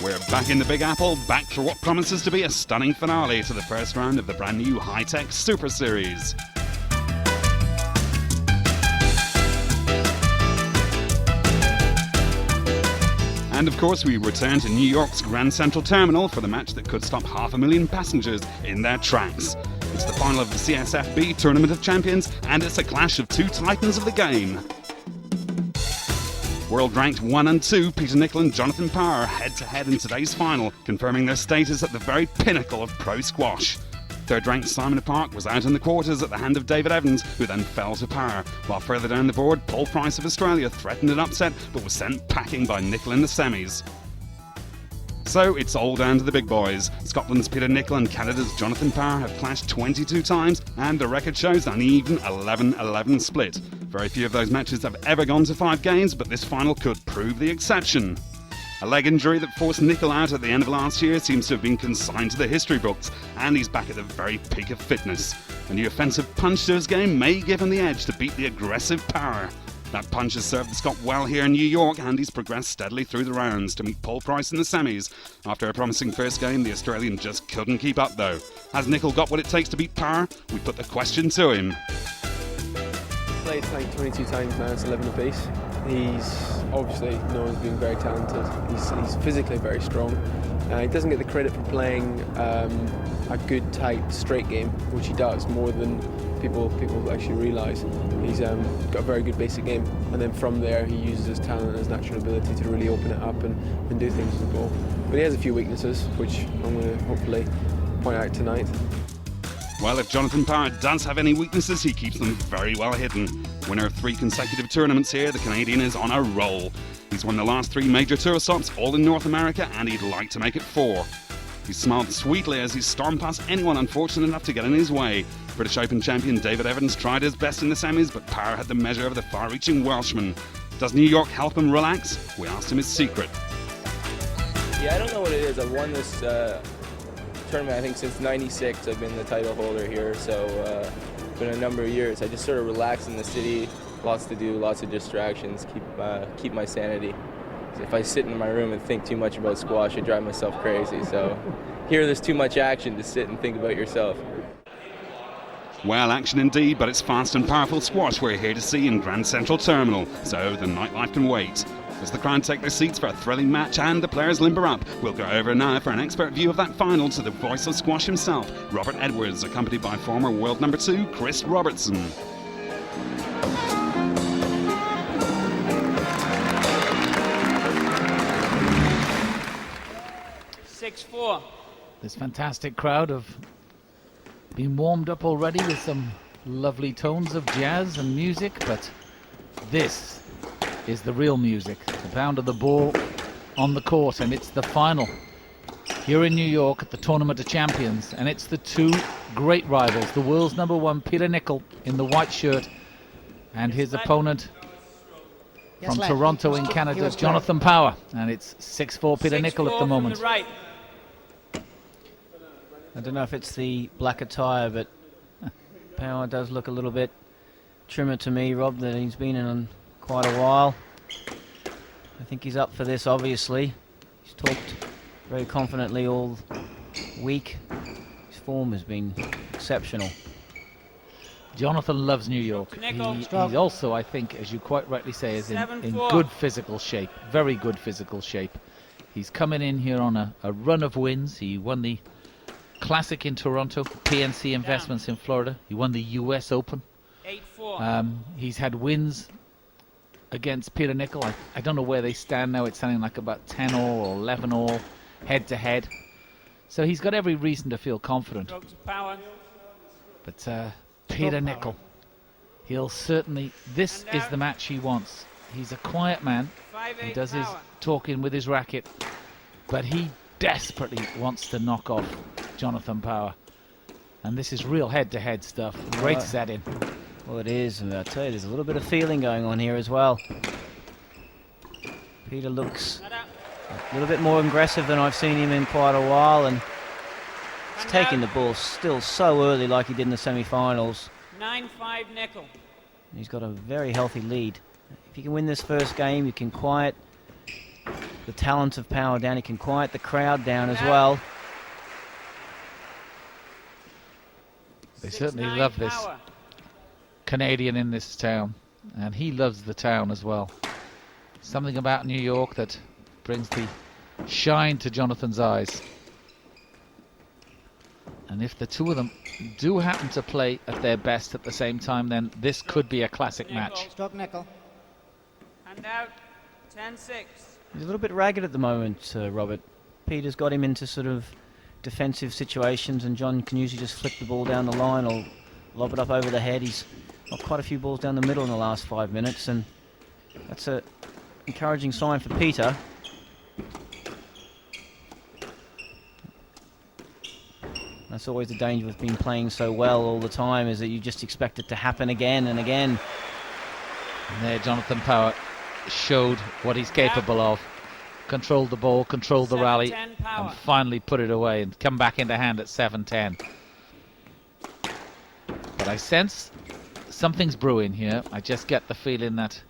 We're back in the Big Apple, back for what promises to be a stunning finale to the first round of the brand new high-tech Super Series. And of course we return to New York's Grand Central Terminal for the match that could stop 500,000 passengers in their tracks. It's the final of the CSFB Tournament of Champions, and it's a clash of two titans of the game. World-ranked 1 and 2, Peter Nicol and Jonathon Power head-to-head in today's final, confirming their status at the very pinnacle of pro squash. Third-ranked Simon Park was out in the quarters at the hand of David Evans, who then fell to Power, while further down the board, Paul Price of Australia threatened an upset, but was sent packing by Nicol in the semis. So it's all down to the big boys. Scotland's Peter Nicol and Canada's Jonathon Power have clashed 22 times, and the record shows an even 11-11 split. Very few of those matches have ever gone to 5 games, but this final could prove the exception. A leg injury that forced Nicol out at the end of last year seems to have been consigned to the history books, and he's back at the very peak of fitness. A new offensive punch to his game may give him the edge to beat the aggressive Power. That punch has served Scott well here in New York, and he's progressed steadily through the rounds to meet Paul Price in the semis. After a promising first game, the Australian just couldn't keep up though. Has Nicol got what it takes to beat Power? We put the question to him. Played like 22 times now, it's 11 apiece. He's obviously known as being very talented. He's physically very strong. He doesn't get the credit for playing a good, tight, straight game, which he does more than people actually realise. He's got a very good basic game, and then from there he uses his talent and his natural ability to really open it up and do things with the ball. But he has a few weaknesses, which I'm going to hopefully point out tonight. Well, if Jonathon Power does have any weaknesses, he keeps them very well hidden. Winner of 3 consecutive tournaments here, the Canadian is on a roll. He's won the last 3 major tour stops, all in North America, and he'd like to make it 4. He smiled sweetly as he stormed past anyone unfortunate enough to get in his way. British Open champion David Evans tried his best in the semis, but Power had the measure of the far-reaching Welshman. Does New York help him relax? We asked him his secret. Yeah, I don't know what it is. I've won this tournament, I think, since '96. I've been the title holder here, so it's been a number of years. I just sort of relax in the city, lots to do, lots of distractions, keep my sanity. If I sit in my room and think too much about squash, I drive myself crazy. So here there's too much action to sit and think about yourself. Well, action indeed, but it's fast and powerful squash we're here to see in Grand Central Terminal, so the nightlife can wait. As the crowd take their seats for a thrilling match and the players limber up, we'll go over now for an expert view of that final to the voice of squash himself, Robert Edwards, accompanied by former world number 2, Chris Robertson. 6-4. This fantastic crowd have been warmed up already with some lovely tones of jazz and music, but this is the real music, the pound of the ball on the court, and it's the final here in New York at the Tournament of Champions, and it's the 2 great rivals, the world's number 1 Peter Nicol in the white shirt, and his opponent from Toronto in Canada, Jonathon Power, and it's 6-4 Peter Nicol at the moment. I don't know if it's the black attire, but Power does look a little bit trimmer to me, Rob, that he's been in quite a while. I think he's up for this, obviously. He's talked very confidently all week. His form has been exceptional. Jonathon loves New York. He's also, I think, as you quite rightly say, is in good physical shape, very good physical shape. He's coming in here on a run of wins. He won the Classic in Toronto, PNC Investments in Florida. He won the US Open. 8-4. He's had wins against Peter Nicol. I don't know where they stand now. It's sounding like about 10-all or 11-all head-to-head. So he's got every reason to feel confident. But Peter Nicol, he'll certainly... This is the match he wants. He's a quiet man. He does his talking with his racket. but he desperately wants to knock off Jonathon Power. And this is real head-to-head stuff. Great setting. Well, it is, and I tell you, there's a little bit of feeling going on here as well. Peter looks a little bit more aggressive than I've seen him in quite a while, and he's taking the ball still so early like he did in the semi-finals. 9-5 Nicol. He's got a very healthy lead. If you can win this first game, you can quiet the talent of Power down. You can quiet the crowd down as well. They certainly love this Canadian in this town, and he loves the town as well. Something about New York that brings the shine to Jonathon's eyes. And if the two of them do happen to play at their best at the same time, then this could be a classic match. Stroke Nicol. And out 10-6. He's a little bit ragged at the moment, Robert. Peter's got him into sort of defensive situations, and John can usually just flick the ball down the line or lob it up over the head. He's got quite a few balls down the middle in the last 5 minutes, and that's an encouraging sign for Peter. That's always the danger with being playing so well all the time, is that you just expect it to happen again and again. And there Jonathon Power showed what he's capable of. Controlled the ball, controlled the rally, and finally put it away and come back into hand at 7-10. But I sense something's brewing here. I just get the feeling that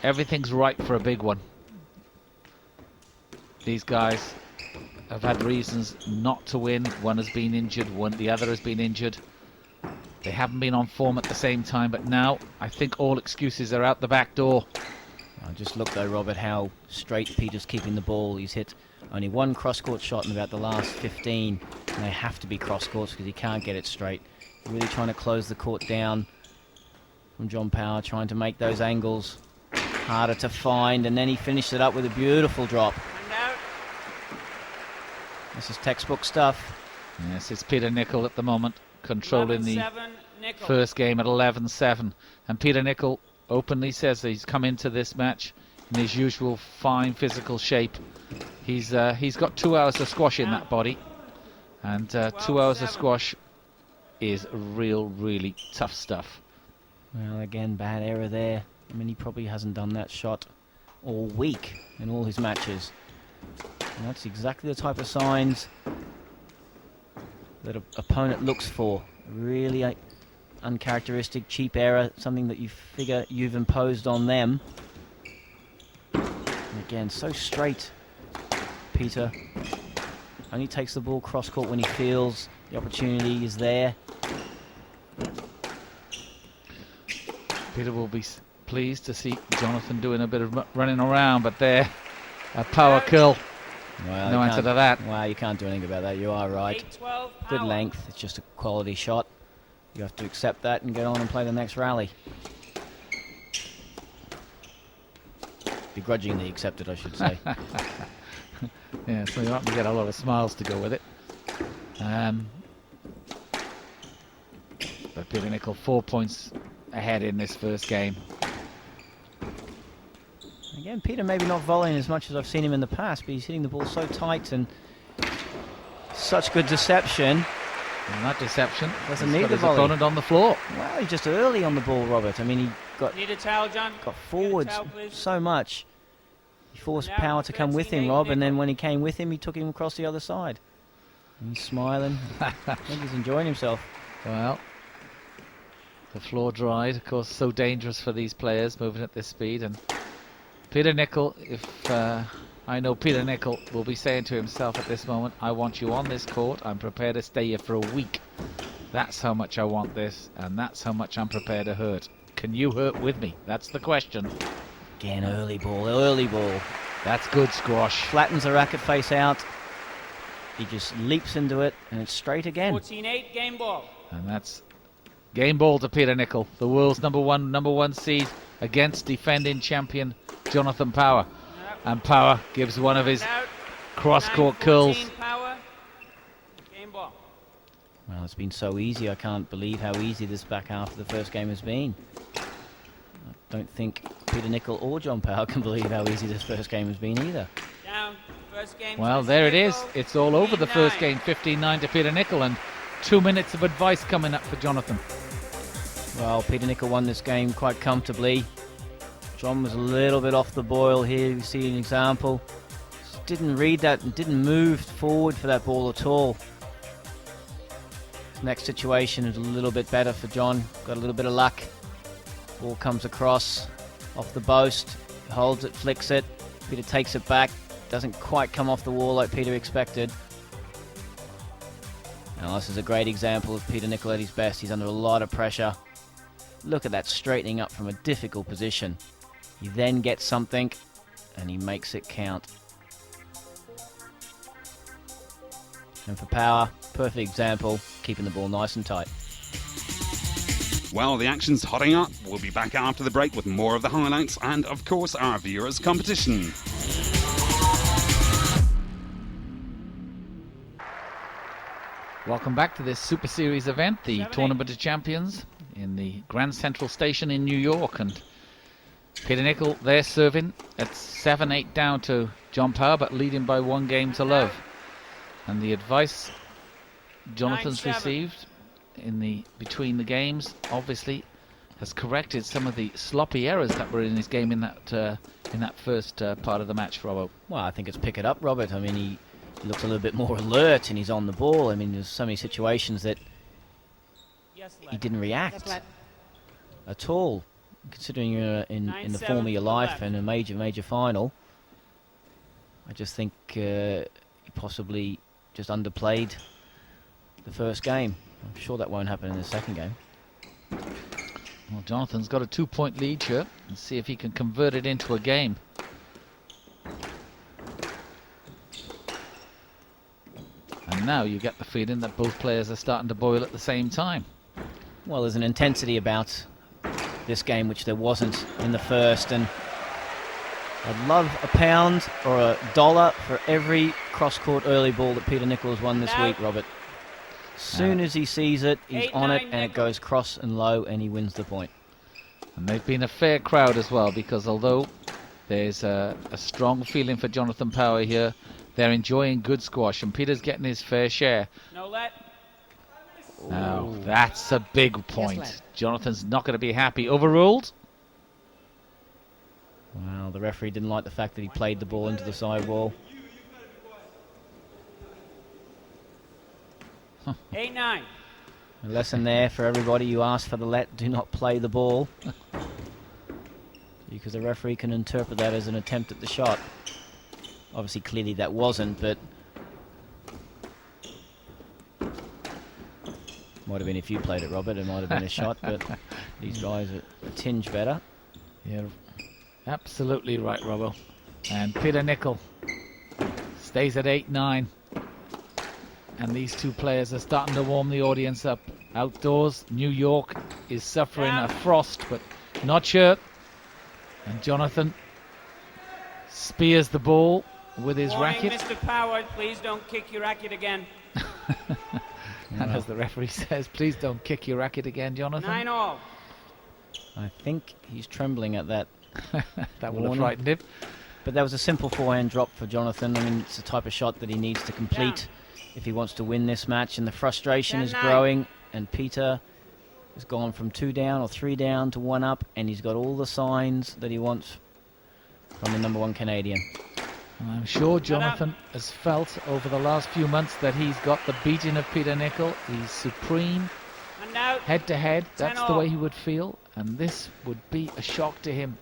everything's right for a big one. These guys have had reasons not to win. One has been injured, the other has been injured. They haven't been on form at the same time, but now I think all excuses are out the back door. Just look though, Robert, how straight Peter's keeping the ball. He's hit only one cross-court shot in about the last 15, and they have to be cross-courts because he can't get it straight. Really trying to close the court down from John Power, trying to make those angles harder to find, and then he finished it up with a beautiful drop. This is textbook stuff. Yes, it's Peter Nicol at the moment, controlling the first game at 11-7. And Peter Nicol openly says that he's come into this match in his usual fine physical shape. He's got 2 hours of squash in that body, and 2 hours of squash is really tough stuff. Well, again, bad error there. I mean, he probably hasn't done that shot all week in all his matches. And that's exactly the type of signs that an opponent looks for. Really uncharacteristic, cheap error, something that you figure you've imposed on them. And again, so straight, Peter. Only takes the ball cross-court when he feels the opportunity is there. Peter will be pleased to see Jonathon doing a bit of running around, but there, a power kill. Well, no answer to that. Well, you can't do anything about that. You are right. 8-12 Good length. It's just a quality shot. You have to accept that and get on and play the next rally. Begrudgingly accepted, I should say. Yeah, so you ought to get a lot of smiles to go with it. But Peter Nicol 4 points ahead in this first game. Again, Peter maybe not volleying as much as I've seen him in the past, but he's hitting the ball so tight and such good deception. And that deception doesn't need got the his volley. opponent on the floor. Well, he's just early on the ball, Robert. I mean, he got Need a towel, John? got forwards Need a towel, please? so much. He forced Now Power to come with him, 13-8 Rob, and then Nicol. when he came with him, he took him across the other side. And he's smiling. I think he's enjoying himself. Well, the floor dried, of course, so dangerous for these players moving at this speed. And Peter Nicol, if I know Peter Nicol will be saying to himself at this moment, I want you on this court, I'm prepared to stay here for a week. That's how much I want this, and that's how much I'm prepared to hurt. Can you hurt with me? That's the question. Again, early ball, early ball. That's good squash. Flattens the racket face out. He just leaps into it, and it's straight again. 14-8 game ball. And that's game ball to Peter Nicol, the world's number one seed against defending champion Jonathon Power. And Power gives one of his Out. cross-court 9-14 curls. Power. Game ball. Well, it's been so easy. I can't believe how easy this back half of the first game has been. I don't think Peter Nicol or John Power can believe how easy this first game has been either. Down First game. Well, there it is. It's all over the first game. 15-9 to Peter Nicol, and 2 minutes of advice coming up for Jonathon. Well, Peter Nicol won this game quite comfortably. John was a little bit off the boil here. You see an example. Just didn't read that and didn't move forward for that ball at all. This next situation is a little bit better for John. Got a little bit of luck. Ball comes across off the post. Holds it, flicks it. Peter takes it back. Doesn't quite come off the wall like Peter expected. Now this is a great example of Peter Nicol at his best. He's under a lot of pressure. Look at that straightening up from a difficult position. He then gets something and he makes it count. And for power, perfect example, keeping the ball nice and tight. Well, the action's hotting up. We'll be back after the break with more of the highlights and, of course, our viewers' competition. Welcome back to this Super Series event, the Tournament of Champions in the Grand Central Station in New York. And Peter Nicol, they're serving at 7-8 down to John Power, but leading by 1 game to love. And the advice Jonathon's 9-7. received in between the games obviously has corrected some of the sloppy errors that were in his game in that first part of the match, Robbo. Well, I think it's pick it up, Robert. I mean, he looks a little bit more alert and he's on the ball. I mean, there's so many situations that he didn't react at all. Considering you're in the form of your life and a major final, I just think he possibly just underplayed the first game. I'm sure that won't happen in the second game. Well, Jonathon's got a 2-point lead here, and see if he can convert it into a game. And now you get the feeling that both players are starting to boil at the same time. Well, there's an intensity about this game which there wasn't in the first, and I'd love £1 or $1 for every cross-court early ball that Peter Nicol has won this week, Robert. As soon as he sees it, he's on it, and it goes cross and low, and he wins the point. And they've been a fair crowd as well, because although there's a strong feeling for Jonathon Power here, they're enjoying good squash, and Peter's getting his fair share. No let. Now, that's a big point. Jonathon's not going to be happy. Overruled? Well, the referee didn't like the fact that he played the ball into the sidewall. 8-9. A lesson there for everybody. You ask for the let, do not play the ball. Because the referee can interpret that as an attempt at the shot. Obviously, clearly that wasn't, but might have been if you played it, Robert. It might have been a shot, but these guys are a tinge better. Yeah, absolutely right, Robbo. And Peter Nicol stays at 8-9. And these two players are starting to warm the audience up. Outdoors, New York is suffering a frost, but not sure. And Jonathon spears the ball with his racket. Mr. Power, please don't kick your racket again. And as the referee says, please don't kick your racket again, Jonathon. 9-all. I think he's trembling at that. That would have frightened him. But that was a simple forehand drop for Jonathon. I mean, it's the type of shot that he needs to complete if he wants to win this match. And the frustration is growing. And Peter has gone from 2 down or 3 down to 1 up. And he's got all the signs that he wants from the #1 Canadian. And I'm sure Jonathon has felt over the last few months that he's got the beating of Peter Nicol. He's supreme. Head to head, that's the way he would feel. And this would be a shock to him.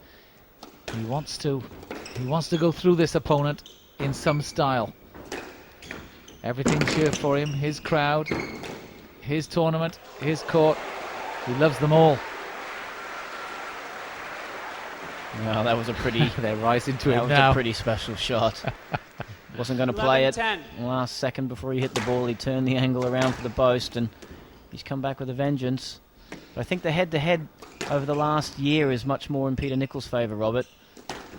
He wants to go through this opponent in some style. Everything's here for him, his crowd, his tournament, his court. He loves them all. Well, that was a pretty... They're rising to that him was now. a pretty special shot. Wasn't going to play it. Last second before he hit the ball, he turned the angle around for the post, and he's come back with a vengeance. But I think the head-to-head over the last year is much more in Peter Nicol's favour, Robert.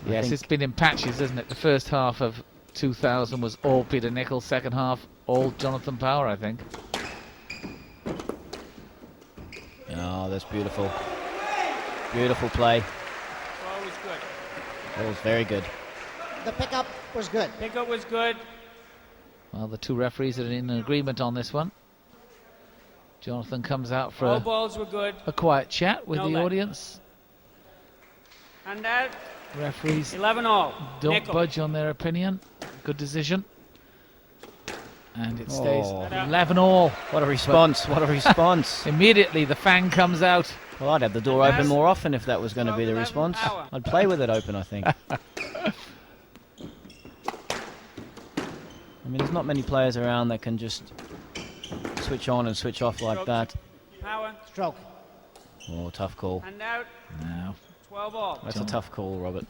Yes, it's been in patches, isn't it? The first half of 2000 was all Peter Nicol, second half all Jonathon Power, I think. Oh, that's beautiful. Beautiful play. Always good. That was very good. The pickup was good. Pickup was good. Well, the two referees are in agreement on this one. Jonathon comes out for All balls were good. a quiet chat with No the let. audience. And that, Referees 11 all. don't Nicol. budge on their opinion. Good decision. And it stays Oh. 11 all. What a response, what a response. Immediately the fan comes out. Well, I'd have the door open more often if that was going to be the response. I'd play with it open, I think. I mean, there's not many players around that can just switch on and switch off like that. Power. Stroke. Oh, tough call. And out. Now, 12 all. That's a tough call, Robert.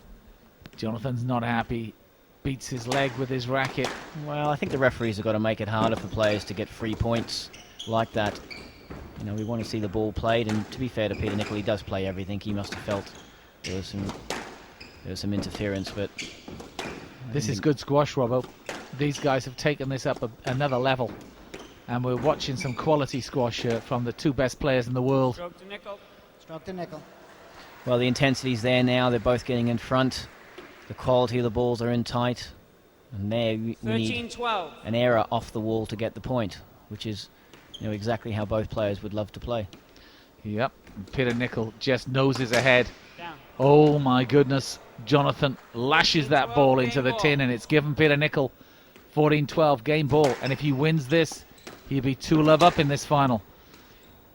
Jonathon's not happy. Beats his leg with his racket. Well, I think the referees have got to make it harder for players to get free points like that. You know, we want to see the ball played, and to be fair to Peter Nicol, he does play everything. He must have felt there was some interference, but This is good squash, Robbo. These guys have taken this up another level. And we're watching some quality squash from the two best players in the world. Stroke to Nicol. Stroke to Nicol. well, the intensity's there now. They're both getting in front. The quality of the balls are in tight, and there we need 13-12. an error off the wall to get the point, which is, you know, exactly how both players would love to play. Yep. Peter Nicol just noses ahead. Down. Oh my goodness. Jonathon lashes that ball into the tin, and it's given Peter Nicol 14-12 game ball. And if he wins this, he'll be 2-love up in this final.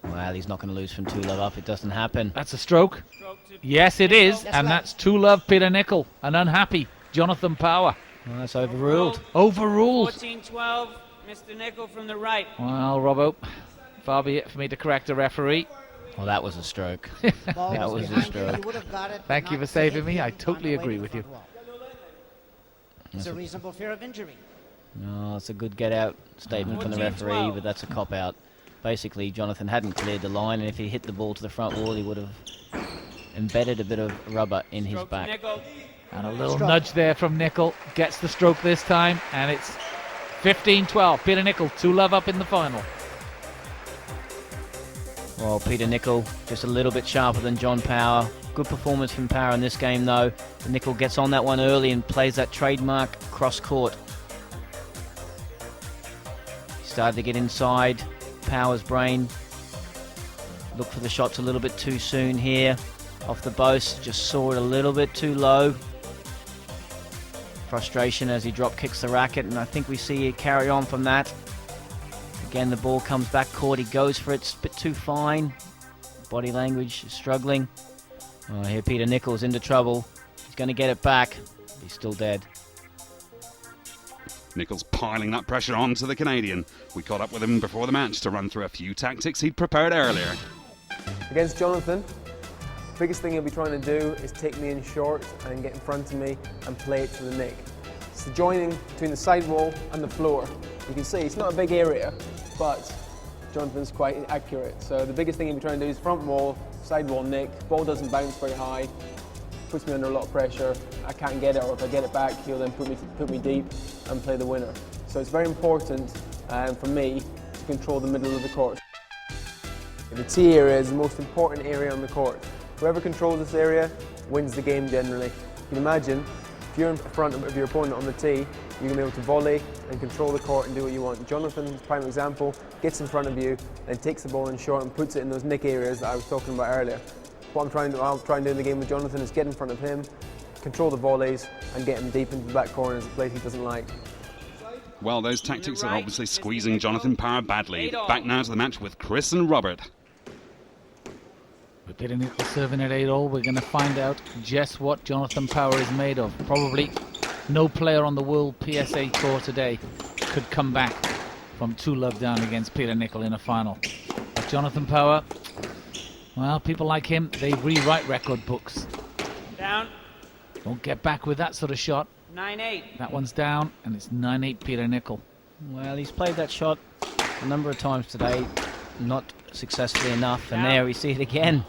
Well, he's not going to lose from 2-love up. It doesn't happen. That's a stroke. Stroke to Yes, it is. Yes, And love. that's 2-love Peter Nicol. An unhappy Jonathon Power. Well, that's overruled. Overruled. 14-12. Mr. Nicol from the right. Well, Robbo, far be it for me to correct a referee. Well, that was a stroke. Ball That was a behind you. stroke. You would have got it. Thank you not for saving hit me. him I on totally the way agree to with the you. front wall. It's a reasonable fear of injury. No, it's a good get-out statement from the 14-12. referee, but that's a cop-out. Basically, Jonathon hadn't cleared the line, and if he hit the ball to the front wall, he would have embedded a bit of rubber in his Stroke to back. Nicol. And a little Stroke. nudge there from Nicol. Gets the stroke this time, and it's 15-12. Peter Nicol, 2-love up in the final. Well, Peter Nicol just a little bit sharper than John Power. Good performance from Power in this game, though. Nicol gets on that one early and plays that trademark cross-court. He started to get inside Power's brain. Look for the shots a little bit too soon here. Off the boast, just saw it a little bit too low. Frustration as he drop kicks the racket, and I think we see it carry on from that. Again, the ball comes back court. He goes for it. It's a bit too fine. Body language is struggling. Oh, here Peter Nicol's into trouble. He's going to get it back. He's still dead. Nicol's piling that pressure onto the Canadian. We caught up with him before the match to run through a few tactics he'd prepared earlier. Against Jonathon, the biggest thing he'll be trying to do is take me in short and get in front of me and play it to the nick. It's the joining between the side wall and the floor. You can see it's not a big area, but Jonathon's quite accurate. So the biggest thing he'll be trying to do is front wall, side wall nick. Ball doesn't bounce very high, puts me under a lot of pressure. I can't get it, or if I get it back, he'll then put me deep and play the winner. So it's very important for me to control the middle of the court. The tee area is the most important area on the court. Whoever controls this area wins the game generally. You can imagine, if you're in front of your opponent on the tee, you're going to be able to volley and control the court and do what you want. Jonathon's prime example, gets in front of you and takes the ball in short and puts it in those nick areas that I was talking about earlier. What I'll try and do in the game with Jonathon is get in front of him, control the volleys and get him deep into the back corners, a place he doesn't like. Well, those tactics are obviously squeezing Jonathon Power badly. Back now to the match with Chris and Robert. We're Peter Nicol serving at 8-all. We're going to find out just what Jonathon Power is made of. Probably no player on the World PSA Tour today could come back from 2-love down against Peter Nicol in a final. But Jonathon Power, well, people like him, they rewrite record books. Down. Don't get back with that sort of shot. 9-8. That one's down, and it's 9-8 Peter Nicol. Well, he's played that shot a number of times today, not successfully enough, and there we see it again.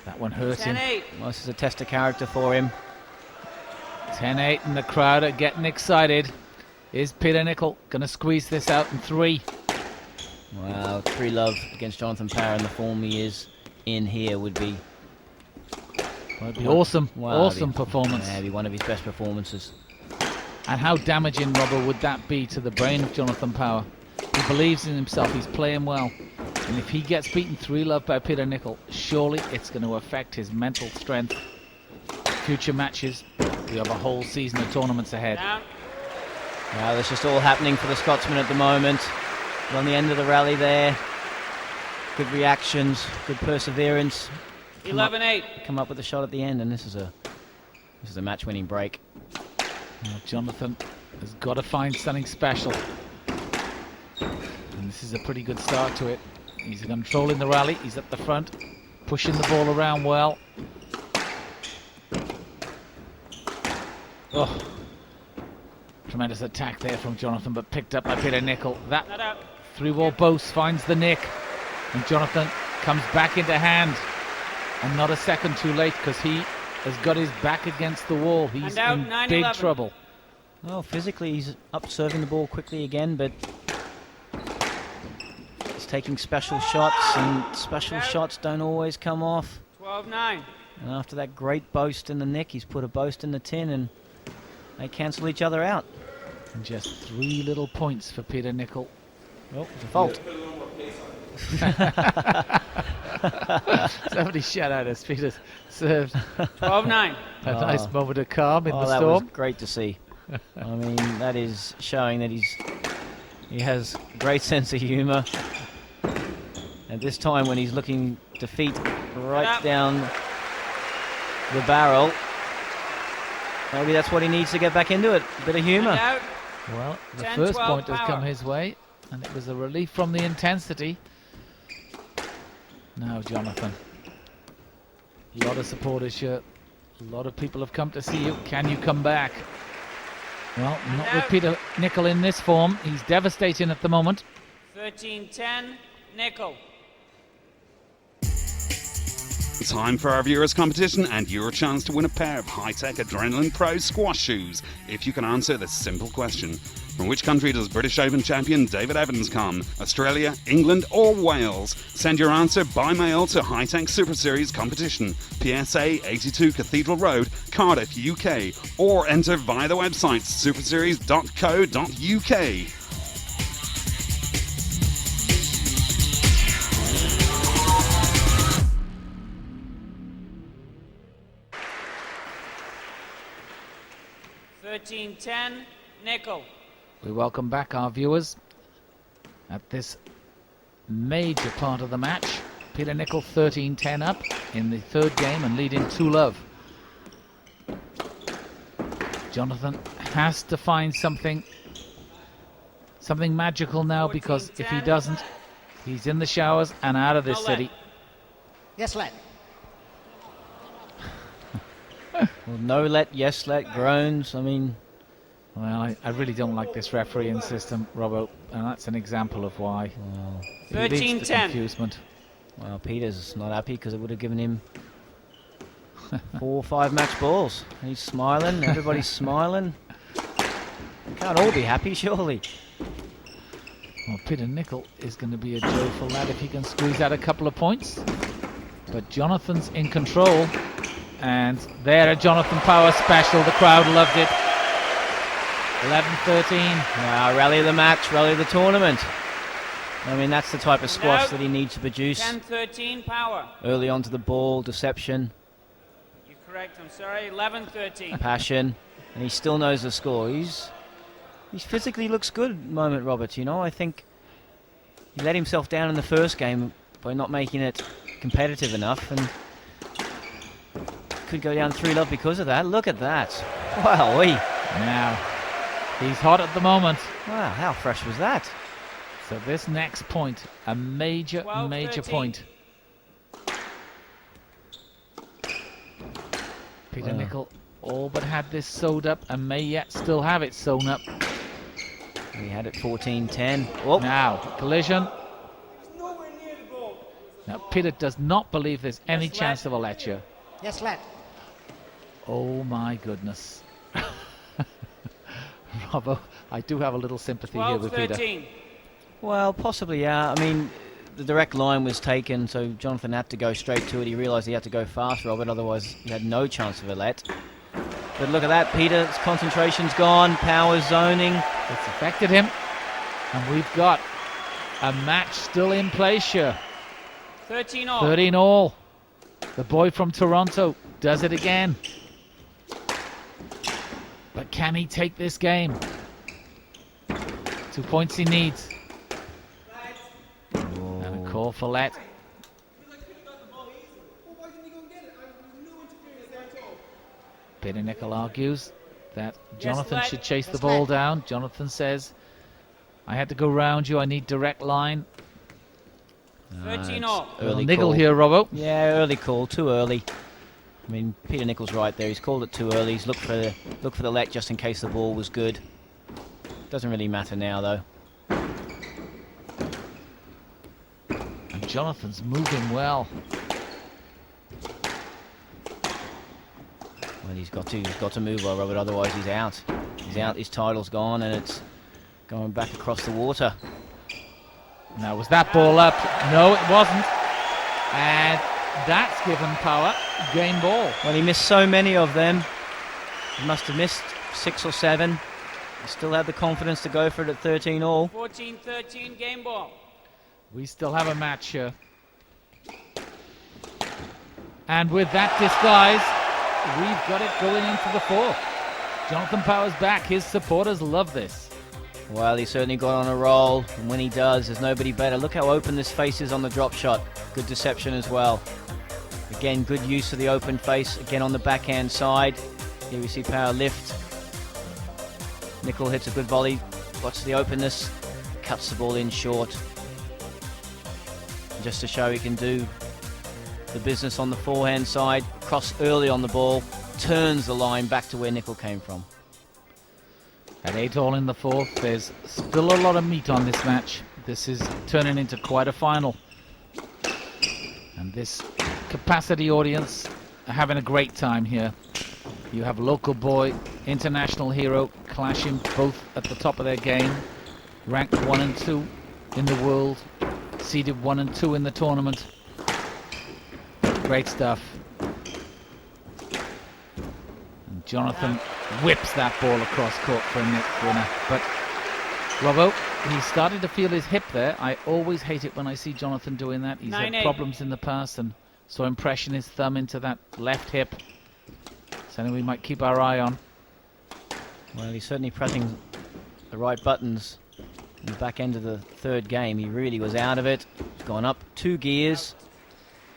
That one hurt him. 10-8. Well, this is a test of character for him. 10-8, and the crowd are getting excited. Is Peter Nicol going to squeeze this out in 3? Wow, 3-love against Jonathon Power in the form he is in here would be It'd be awesome. Wow, Awesome performance. Yeah, it'd be one of his best performances. And how damaging, Robert, would that be to the brain of Jonathon Power? He believes in himself, he's playing well. And if he gets beaten 3-love by Peter Nicol, surely it's going to affect his mental strength. Future matches, we have a whole season of tournaments ahead. Down. Now that's just all happening for the Scotsman at the moment. We're on the end of the rally there. Good reactions, good perseverance. 11-8. Come up with a shot at the end, and this is a match-winning break. Well, Jonathon has got to find something special. And this is a pretty good start to it. He's controlling the rally, he's at the front, pushing the ball around well. Oh, tremendous attack there from Jonathon, but picked up by Peter Nicol. That Not out. through-ball boast finds the nick, and Jonathon comes back into hand. And not a second too late, because he has got his back against the wall. He's And out, in 9-11. big trouble. Well, physically he's up serving the ball quickly again, but he's taking special shots, and special shots don't always come off. 12-9. And after that great boast in the nick, he's put a boast in the tin, and they cancel each other out. And just 3 little points for Peter Nicol. Oh, it's a fault. Somebody shout out as Peter served. 12-9. A nice moment of calm in the that storm. was great to see. I mean, that is showing that he has a great sense of humour. And this time when he's looking defeat right down the barrel, maybe that's what he needs to get back into it. A bit of humour. And out. Well, the 10-12 first point has power. come his way, and it was a relief from the intensity. Now, Jonathon. A lot of supporters here. A lot of people have come to see you. Can you come back? Well, not with Peter Nicol in this form. He's devastating at the moment. 13-10. Nicol. Time for our viewers' competition and your chance to win a pair of high-tech Adrenaline Pro squash shoes if you can answer this simple question. From which country does British Open champion David Evans come? Australia, England or Wales? Send your answer by mail to High Tech Super Series Competition, PSA 82 Cathedral Road, Cardiff, UK, or enter via the website superseries.co.uk. $13-10. Nicol. We welcome back our viewers at this major part of the match. Peter Nicol 13-10 up in the third game and leading 2-love. Jonathon has to find something magical now, because if he doesn't, he's in the showers and out of this city. Yes, let. Well, no let, yes let, groans. I mean, Well, I really don't like this refereeing system, Robbo, and that's an example of why. well, It leads to 13-10. confusement. well, Peter's not happy because it would have given him 4 or 5 match balls. He's smiling, everybody's smiling. Can't all be happy, surely. Well, Peter Nicol is going to be a joyful lad if he can squeeze out a couple of points. But Jonathon's in control. And there, a Jonathon Power special. The crowd loved it. 11-13. Now, rally of the match, rally of the tournament. I mean, that's the type of squash No. that he needs to produce. 10-13. Power. Early onto the ball, deception, You're correct. I'm sorry. 11-13. passion, and he still knows the score. He's physically looks good at the moment, Robert. You know, I think he let himself down in the first game by not making it competitive enough, and could go down 3-love because of that. Look at that. Wow, Now, he's hot at the moment. wow, how fresh was that? So this next point, a major 12-13. point. Peter Wow. Nicol all but had this sewed up and may yet still have it sewn up. We had it 14-10. Oh, Now, collision. Now, Peter does not believe there's any Yes, chance let. of a lecture. Yes, let. Oh my goodness. Robbo, I do have a little sympathy here with Peter. 12-13. well, possibly, yeah. I mean, the direct line was taken, so Jonathon had to go straight to it. He realised he had to go fast, Robert, otherwise he had no chance of a let. But look at that, Peter's concentration's gone, power's zoning. It's affected him. And we've got a match still in place here. 13 all. 13 all. The boy from Toronto does it again. But can he take this game? 2 points he needs. And a call for let. Peter Nicol argues that Jonathon should chase the ball down. Jonathon says, I had to go round you, I need direct line. 13 all. Early Nicol call here, Robbo. Yeah, early call, too early. I mean, Peter Nicol's right there. He's called it too early. He's looked for the let just in case the ball was good. Doesn't really matter now, though. And Jonathon's moving well. Well, he's got to move well, Robert. Otherwise, he's out. He's out. His title's gone, and it's going back across the water. Now, was that ball up? No, it wasn't. And that's given Power game ball. Well, he missed so many of them. He must have missed 6 or 7. He still had the confidence to go for it at 13 all. 14-13 game ball. We still have a match here. And with that disguise, we've got it going into the fourth. Jonathon Power's back. His supporters love this. Well, he certainly got on a roll, and when he does, there's nobody better. Look how open this face is on the drop shot. Good deception as well. Again, good use of the open face. Again, on the backhand side. Here we see Power lift. Nicol hits a good volley. Watch the openness. Cuts the ball in short. Just to show he can do the business on the forehand side. Cross early on the ball. Turns the line back to where Nicol came from. At 8 all in the fourth, there's still a lot of meat on this match. This is turning into quite a final. And this capacity audience are having a great time here. You have local boy, international hero clashing both at the top of their game. Ranked 1 and 2 in the world. Seeded 1 and 2 in the tournament. Great stuff. And Jonathon whips that ball across court for a net winner. But Robbo, he started to feel his hip there. I always hate it when I see Jonathon doing that. He's had problems in the past, and so I'm pressing his thumb into that left hip. Something we might keep our eye on. Well, he's certainly pressing the right buttons in the back end of the third game. He really was out of it. He's gone up 2 gears.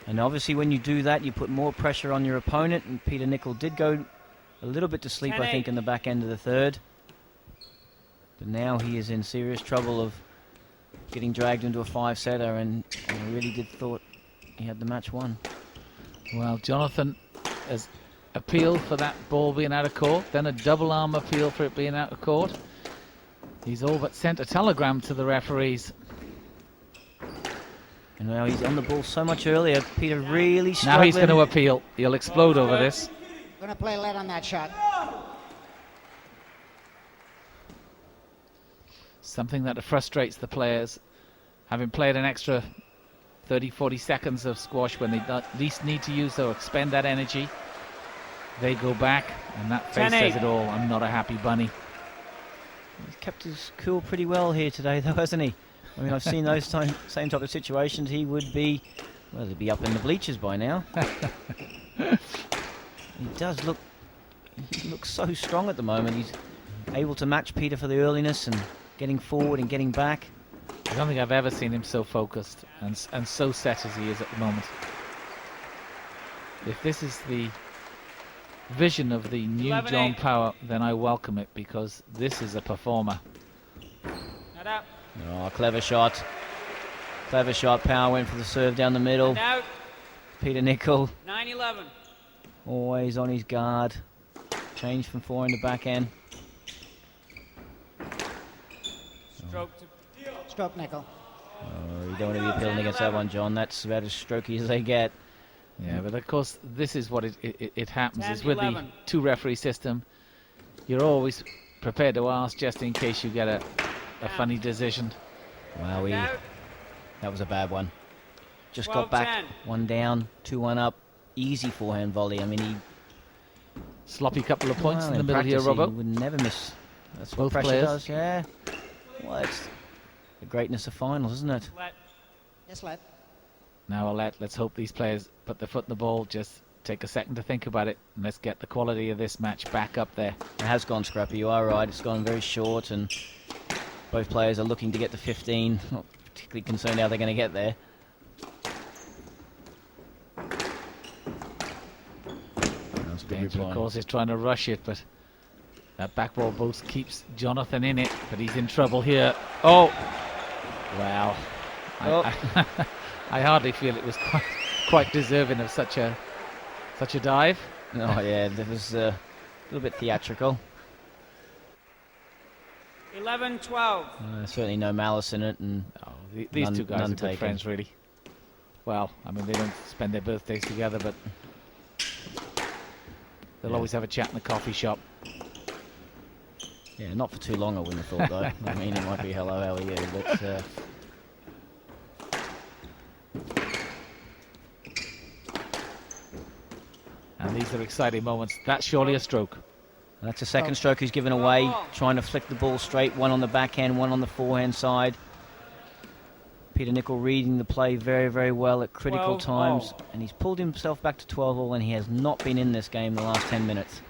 And obviously when you do that, you put more pressure on your opponent. And Peter Nicol did go a little bit to sleep, I think, in the back end of the third. But now he is in serious trouble of getting dragged into a 5-setter, and I really did thought he had the match won. Well, Jonathon has appealed for that ball being out of court, then a double arm appeal for it being out of court. He's all but sent a telegram to the referees. And now he's on the ball so much earlier. Peter really struggling. Now he's going to appeal. He'll explode over this. Going to play let on that shot. Something that frustrates the players. Having played an extra 30-40 seconds of squash when they at least need to use or expend that energy, they go back, and that face says it all. I'm not a happy bunny. He's kept his cool pretty well here today, though, hasn't he? I mean, I've seen those same type of situations. He would be, well, he'd be up in the bleachers by now. He does look, he looks so strong at the moment. He's able to match Peter for the earliness and getting forward and getting back. I don't think I've ever seen him so focused and so set as he is at the moment. If this is the vision of the new John Power, then I welcome it, because this is a performer. Not out. Oh, clever shot. Clever shot. Power went for the serve down the middle. Out. Peter Nicol 9-11. always on his guard. Change from forehand to backhand. Stroke to Stroke Nicol. Oh, you don't want to be appealing against that one, John. That's about as strokey as they get. Yeah, but of course this is what it happens, 10, is with 11. the 2 referee system. You're always prepared to ask just in case you get a funny decision. Wow, that was a bad one. Just 12, got back, 10. 1 down, 2-1 up. Easy forehand volley. I mean, he Sloppy couple of points Well, in the middle here, practice, he Robbo. would never miss. That's what Both pressure players. does, yeah. Well, it's the greatness of finals, isn't it? Let. Yes, lad. Now let's hope these players put their foot in the ball, just take a second to think about it, and let's get the quality of this match back up there. It has gone scrappy, you are right. It's gone very short, and both players are looking to get to 15. Not particularly concerned how they're going to get there. That's a good Danger, of reply. course, is trying to rush it, but that back ball boost keeps Jonathon in it, but he's in trouble here. Oh! Well, I hardly feel it was quite deserving of such a dive. Oh yeah, that was a little bit theatrical. 11-12. Certainly no malice in it, and Oh, these None- two guys none are good taken. friends, really. Well, I mean, they don't spend their birthdays together, but they'll Yeah. always have a chat in the coffee shop. yeah, not for too long. I wouldn't have thought though. I mean, it might be hello, how are you? But And these are exciting moments. That's surely a stroke. that's a second stroke he's given away, trying to flick the ball straight. One on the backhand, one on the forehand side. Peter Nicol reading the play very, very well at critical 12 times, all. and he's pulled himself back to 12-all, and he has not been in this game the last 10 minutes.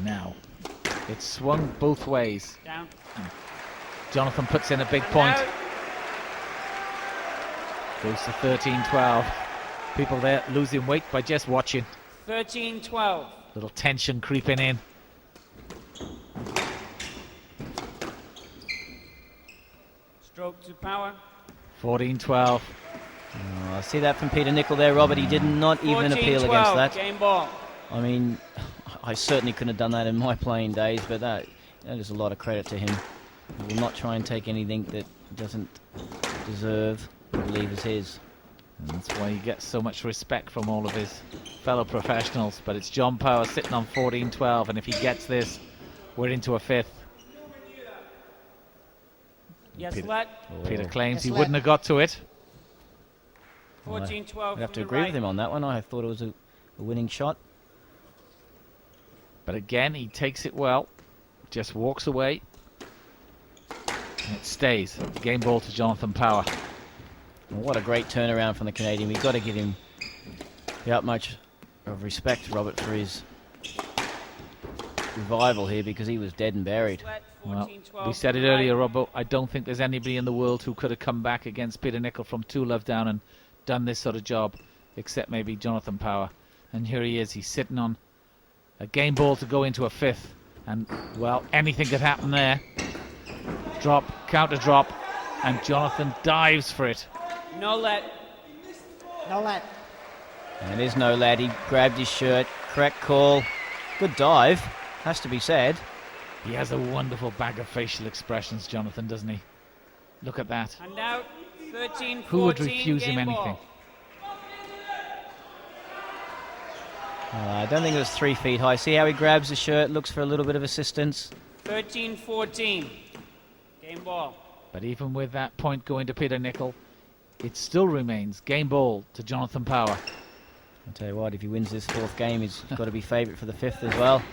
Now, it's swung both ways. Down. Jonathon puts in a big point. Out. Goes to 13-12. People there losing weight by just watching. 13-12. Little tension creeping in. Stroke to power. 14-12. Oh, I see that from Peter Nicol there, Robert. He did not even appeal 14-12. against that. Game ball. I mean, I certainly couldn't have done that in my playing days, but that is a lot of credit to him. He will not try and take anything that doesn't deserve or believe is his. And that's why he gets so much respect from all of his fellow professionals. But it's John Power sitting on 14-12, and if he gets this, we're into a fifth. Yes, Peter- let. Peter claims Yes, he let. wouldn't have got to it. 14-12. I'd have to from agree the with him on that one. I thought it was a winning shot. But again, he takes it well, just walks away, and it stays. Game ball to Jonathon Power. Well, what a great turnaround from the Canadian. We've got to give him the utmost of respect, Robert, for his revival here, because he was dead and buried. Let. Well, 14-12 we said from it the earlier, right. Robbo. I don't think there's anybody in the world who could have come back against Peter Nicol from 2-love down and done this sort of job, except maybe Jonathon Power. And here he is. He's sitting on a game ball to go into a fifth. And, well, anything could happen there. Drop, counter drop, and Jonathon dives for it. No let. No, lad. And it is no lad. He grabbed his shirt. Correct call. Good dive, has to be said. He has a wonderful bag of facial expressions, Jonathon, doesn't he? Look at that. And out. 13-14. Who would refuse him game anything? ball. I don't think it was 3 feet high. See how he grabs the shirt, looks for a little bit of assistance. 13-14. Game ball. But even with that point going to Peter Nicol, it still remains game ball to Jonathon Power. I'll tell you what, if he wins this fourth game, he's got to be favourite for the fifth as well.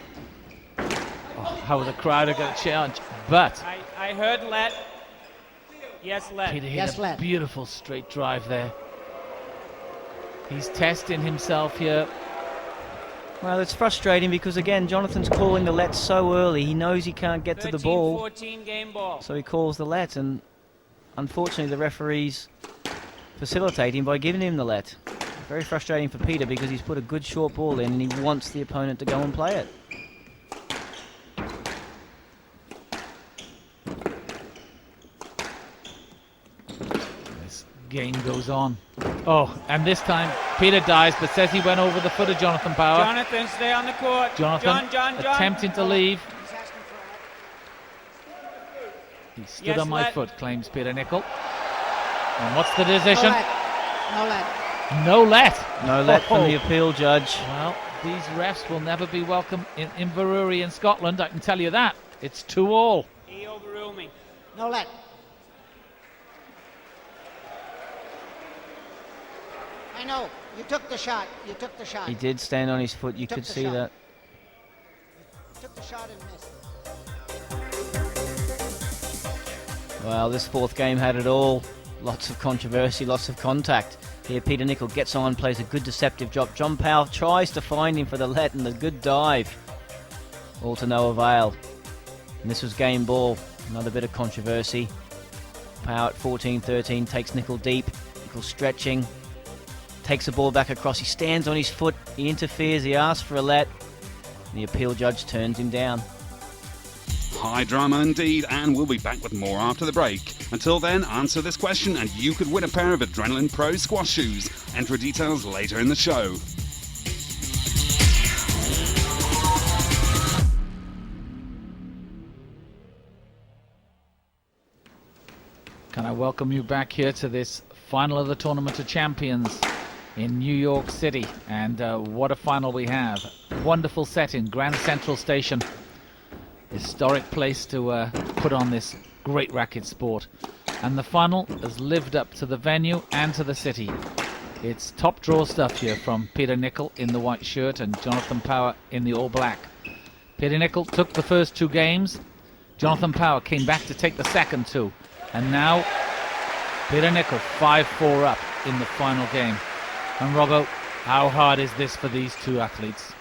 Oh, how the crowd are going to challenge. But I heard let. Yes, let. Peter hit Yes, a lad. beautiful straight drive there. He's testing himself here. Well, it's frustrating because, again, Jonathan's calling the let so early. He knows he can't get to the ball, 13-14 game ball. so he calls the let, and unfortunately the referees facilitate him by giving him the let. Very frustrating for Peter because he's put a good short ball in and he wants the opponent to go and play it. This game goes on. Oh, and this time Peter dives, but says he went over the foot of Jonathon Power. Jonathan, stay on the court. Jonathon John. attempting to leave. He's asking for a lad. He stood Yes, on my let. foot, claims Peter Nicol. And what's the No, decision? lad. No, lad. No let. No let from Oh. the appeal judge. Well, these refs will never be welcome in Inverurie in Scotland, I can tell you that. It's 2-all. He overruled me. No, lad. I know. You took the shot. You took the shot. He did stand on his foot, you Took could the see shot. that. Took the shot and missed. Well, this fourth game had it all. Lots of controversy, lots of contact. Here Peter Nicol gets on, plays a good deceptive drop. John Powell tries to find him for the let and the good dive. All to no avail. And this was game ball. Another bit of controversy. Powell at 14-13 takes Nicol deep. Nicol stretching. Takes the ball back across. He stands on his foot. He interferes. He asks for a let. And the appeal judge turns him down. High drama indeed, and we'll be back with more after the break. Until then, answer this question and you could win a pair of Adrenaline Pro squash shoes. Enter details later in the show. Can I welcome you back here to this final of the Tournament of Champions in New York City. And what a final we have. Wonderful setting, Grand Central Station. Historic place to put on this great racket sport. And the final has lived up to the venue and to the city. It's top draw stuff here from Peter Nicol in the white shirt and Jonathon Power in the all black. Peter Nicol took the first two games. Jonathon Power came back to take the second two. And now Peter Nicol 5-4 up in the final game. And Robbo, how hard is this for these two athletes?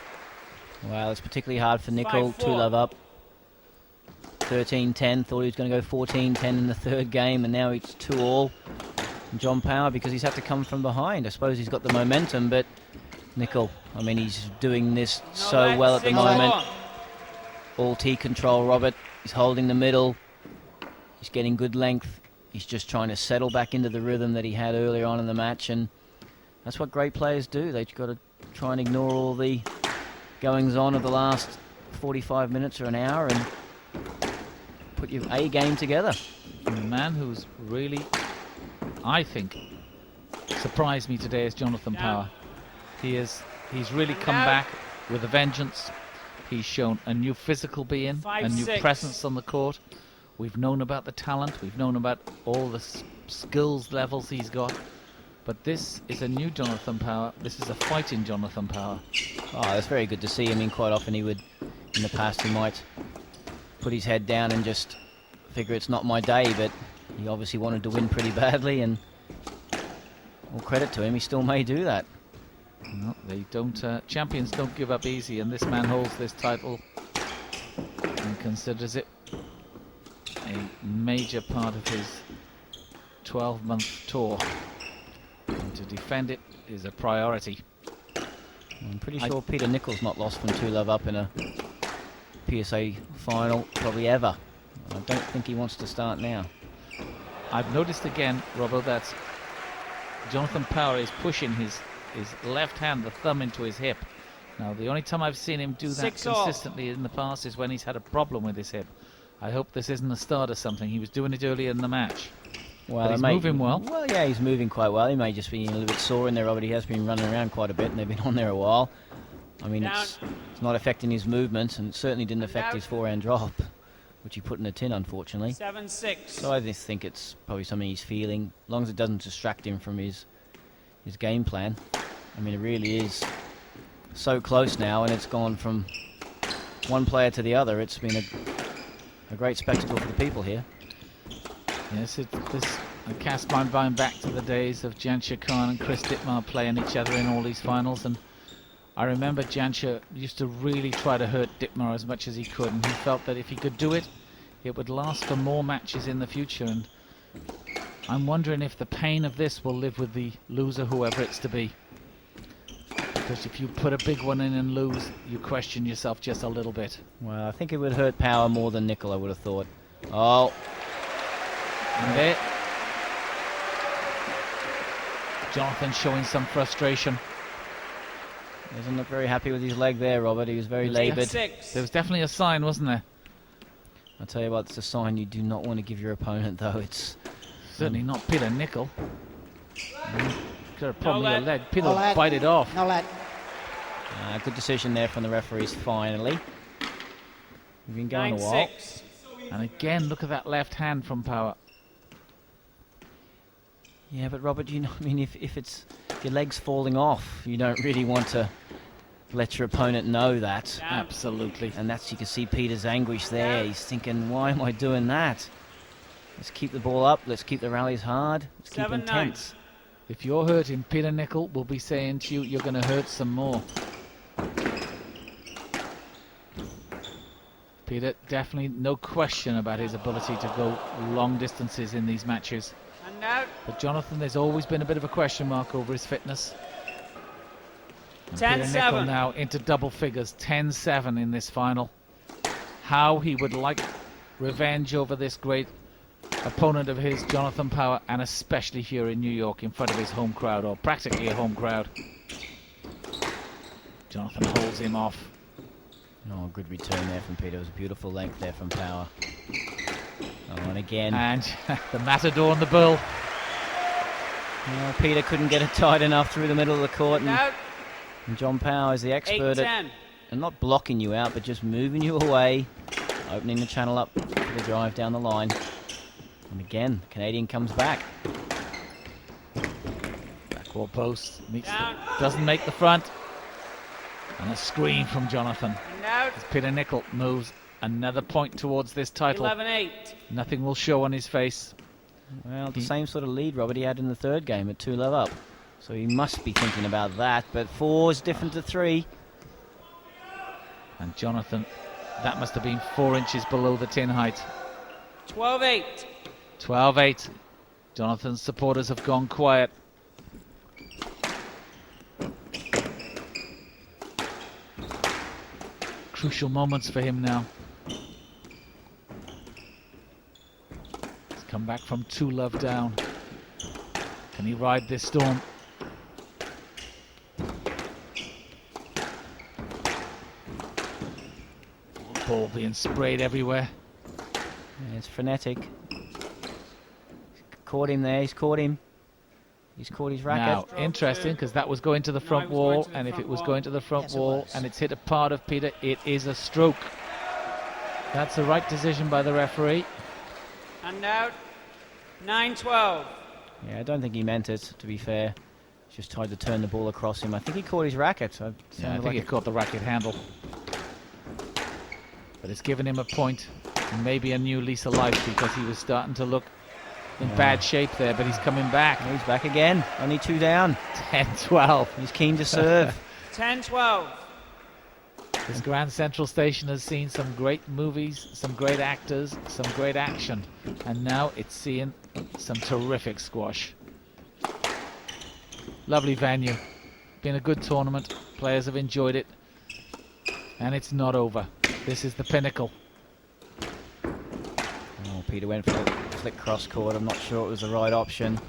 Well, it's particularly hard for Nicol, 2-love up. 13-10, thought he was going to go 14-10 in the third game, and now it's 2-all. John Power, because he's had to come from behind. I suppose he's got the momentum, but Nicol, I mean, he's doing this so well at the moment. All tee control, Robert. He's holding the middle. He's getting good length. He's just trying to settle back into the rhythm that he had earlier on in the match, and that's what great players do. They've got to try and ignore all the goings-on of the last 45 minutes or an hour and put your A game together. And the man who's really, I think, surprised me today is Jonathon Power. He's really come back with a vengeance. He's shown a new physical being, a new presence on the court. We've known about the talent, we've known about all the skills levels he's got, but this is a new Jonathon Power. This is a fighting Jonathon Power. Oh, that's very good to see. I mean, quite often he would, in the past, he might put his head down and just figure it's not my day, but he obviously wanted to win pretty badly, and all credit to him, he still may do that. No, they don't. Champions don't give up easy, and this man holds this title and considers it a major part of his 12-month tour. And to defend it is a priority. I'm pretty sure Peter Nicol's not lost from 2-love up in a PSA final, probably ever. I don't think he wants to start now. I've noticed again, Robbo, that Jonathon Power is pushing his left hand, the thumb, into his hip. Now, the only time I've seen him do that consistently in the past is when he's had a problem with his hip. I hope this isn't the start of something. He was doing it earlier in the match. Well, but he's moving well. Well, yeah, he's moving quite well. He may just be a little bit sore in there, but he has been running around quite a bit, and they've been on there a while. I mean, it's not affecting his movements, and it certainly didn't affect his forehand drop, which he put in a tin, unfortunately. 7-6. So I just think it's probably something he's feeling, as long as it doesn't distract him from his game plan. I mean, it really is so close now, and it's gone from one player to the other. It's been a great spectacle for the people here. Yes, I cast my mind back to the days of Jansher Khan and Chris Dittmar playing each other in all these finals, and I remember Jansher used to really try to hurt Dittmar as much as he could, and he felt that if he could do it, it would last for more matches in the future. And I'm wondering if the pain of this will live with the loser, whoever it's to be. Because if you put a big one in and lose, you question yourself just a little bit. Well, I think it would hurt Power more than Nicol, I would have thought. Oh. And there. Jonathon showing some frustration. Doesn't look very happy with his leg there, Robert. He was very laboured. There was definitely a sign, wasn't there? I'll tell you what, it's a sign you do not want to give your opponent, though. It's certainly not Peter Nicol. Got a problem with your leg. Peter will bite it off. No let. Good decision there from the referees, finally. We've been going a while. And again, look at that left hand from Power. Yeah, but Robert, you know, I mean, if it's your leg's falling off, you don't really want to let your opponent know that. Down. Absolutely. And that's, you can see Peter's anguish there. He's thinking, why am I doing that? Let's keep the ball up. Let's keep the rallies hard. Let's keep 7-9. intense. If you're hurting, Peter Nicol will be saying to you, you're going to hurt some more. Peter, definitely no question about his ability to go long distances in these matches. And out. But Jonathon, there's always been a bit of a question mark over his fitness. And Peter 10-7. Nicol now into double figures, 10-7 in this final. How he would like revenge over this great opponent of his, Jonathon Power, and especially here in New York in front of his home crowd, or practically a home crowd. Jonathon holds him off. Oh, good return there from Peter. It was a beautiful length there from Power. Oh, and again. And the Matador and the Bull. Oh, Peter couldn't get it tight enough through the middle of the court. And out. And John Power is the expert at 8-10. and not blocking you out, but just moving you away, opening the channel up for the drive down the line. And again, the Canadian comes back. Backboard post. Down. Doesn't make the front. And a screen from Jonathon. And out. As Peter Nicol moves another point towards this title. 11-8. Nothing will show on his face. Well, the same sort of lead, Robert, he had in the third game at 2-love up. So he must be thinking about that, but 4 is different to 3. And Jonathon, that must have been 4 inches below the tin height. 12-8. 12-8. Jonathon's supporters have gone quiet. Crucial moments for him now. He's come back from 2-love down. Can he ride this storm? Ball being sprayed everywhere. Yeah, it's frenetic. Caught him there, he's caught him. He's caught his racket. Now, interesting, because that was going to the front No, it was going wall, to the and if front it was wall. going to the front Yes, it wall was. and it's hit a part of Peter, it is a stroke. That's the right decision by the referee. And out. 9-12. Yeah, I don't think he meant it, to be fair. Just tried to turn the ball across him. I think he caught his racket. So it Yeah, I sounded think like he caught the racket handle. But it's given him a point and maybe a new lease of life, because he was starting to look in bad shape there, but he's coming back. he's back again. Only 2 down. 10-12. He's keen to serve. 10-12. This Grand Central Station has seen some great movies, some great actors, some great action, and now it's seeing some terrific squash. Lovely venue. Been a good tournament. Players have enjoyed it. And it's not over. This is the pinnacle. Oh, Peter went for a flick cross court. I'm not sure it was the right option.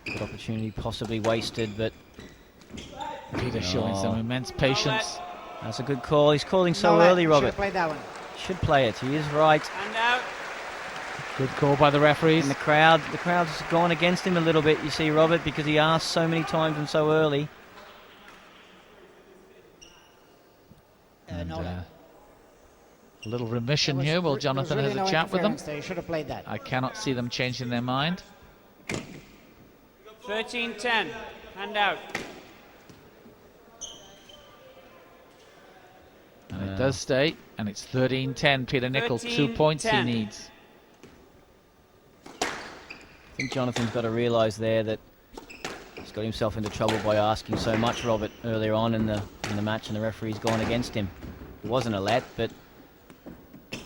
Good opportunity possibly wasted, but Peter showing some immense patience. that's a good call. He's calling so No, lad, early, should Robert. have played that one. Should play it. He is right. And out. Good call by the referees. And the crowd's gone against him a little bit, you see, Robert, because he asked so many times and so early. And, No, a little remission there was here while there was Jonathon really has no a chat with them. interference there. He should have played that. I cannot see them changing their mind. 13-10. And out. And it does stay. And it's 13-10. Peter Nicol, 2 points he 13-10. needs. I think Jonathon's got to realise there that he's got himself into trouble by asking so much, Robert, earlier on in the match, and the referee's gone against him. It wasn't a let, but you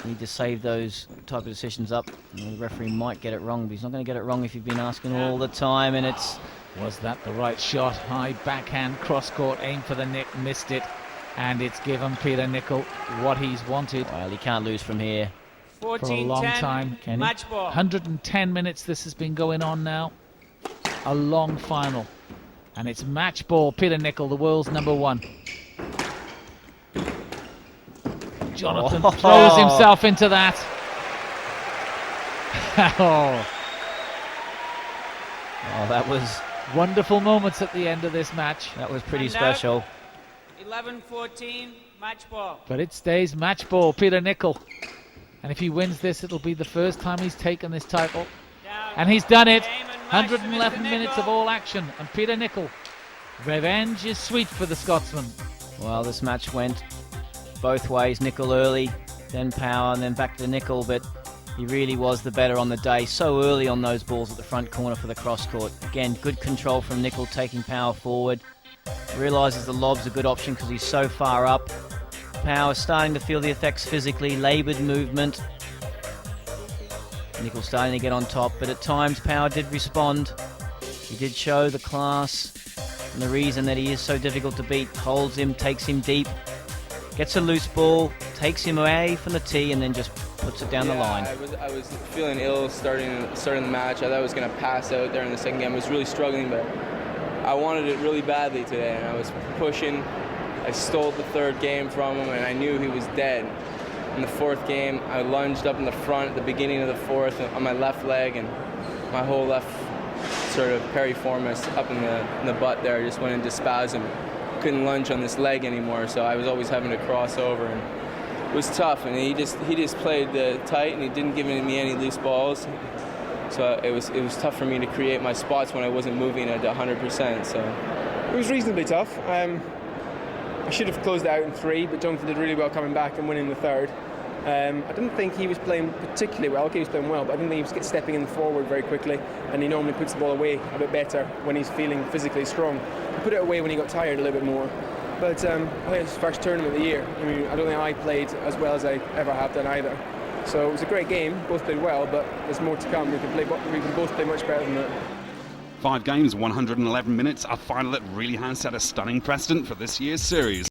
need to save those type of decisions up. And the referee might get it wrong, but he's not going to get it wrong if you've been asking all the time, and it's... Was that the right shot? High backhand, cross court, aim for the nick, missed it. And it's given Peter Nicol what he's wanted Well, he can't lose from here. 14-10. for a long time. Can he? Match ball. 110 minutes this has been going on now. A long final. And it's match ball. Peter Nicol, the world's number 1. Jonathon throws himself into that. Oh, That was wonderful moments at the end of this match. pretty And out. special. 11-14. Match ball. But it stays match ball, Peter Nicol. And if he wins this, it'll be the first time he's taken this title. Down. And he's done it. Game and match to 111 Mr. minutes of Nicol. all action. And Peter Nicol Revenge is sweet for the Scotsman. Well, this match went both ways. Nicol early, then Power, and then back to Nicol, but he really was the better on the day. So early on those balls at the front corner for the cross court. Again, good control from Nicol, taking Power forward. Realises the lob's a good option because he's so far up. Power starting to feel the effects physically, laboured movement. Nicol starting to get on top, but at times Power did respond. He did show the class and the reason that he is so difficult to beat. Holds him, takes him deep, gets a loose ball, takes him away from the tee, and then just puts it down the line. I was feeling ill starting the match. I thought I was going to pass out there in the second game. I was really struggling, but I wanted it really badly today, and I was pushing. I stole the third game from him, and I knew he was dead. In the fourth game, I lunged up in the front at the beginning of the fourth on my left leg, and my whole left sort of piriformis up in the butt there just went into spasm. Couldn't lunge on this leg anymore, so I was always having to cross over, and it was tough. And he just played tight, and he didn't give me any loose balls. So it was tough for me to create my spots when I wasn't moving at 100%. So It was reasonably tough. I should have closed it out in 3, but Jonathon did really well coming back and winning the third. I didn't think he was playing particularly well. Okay, he was playing well, but I didn't think he was stepping in forward very quickly, and he normally puts the ball away a bit better when he's feeling physically strong. He put it away when he got tired a little bit more. But I think it's his first tournament of the year. I mean, I don't think I played as well as I ever have done either. So it was a great game. Both played well, but there's more to come. We can both play much better than that. 5 games, 111 minutes, a final that really has set a stunning precedent for this year's series.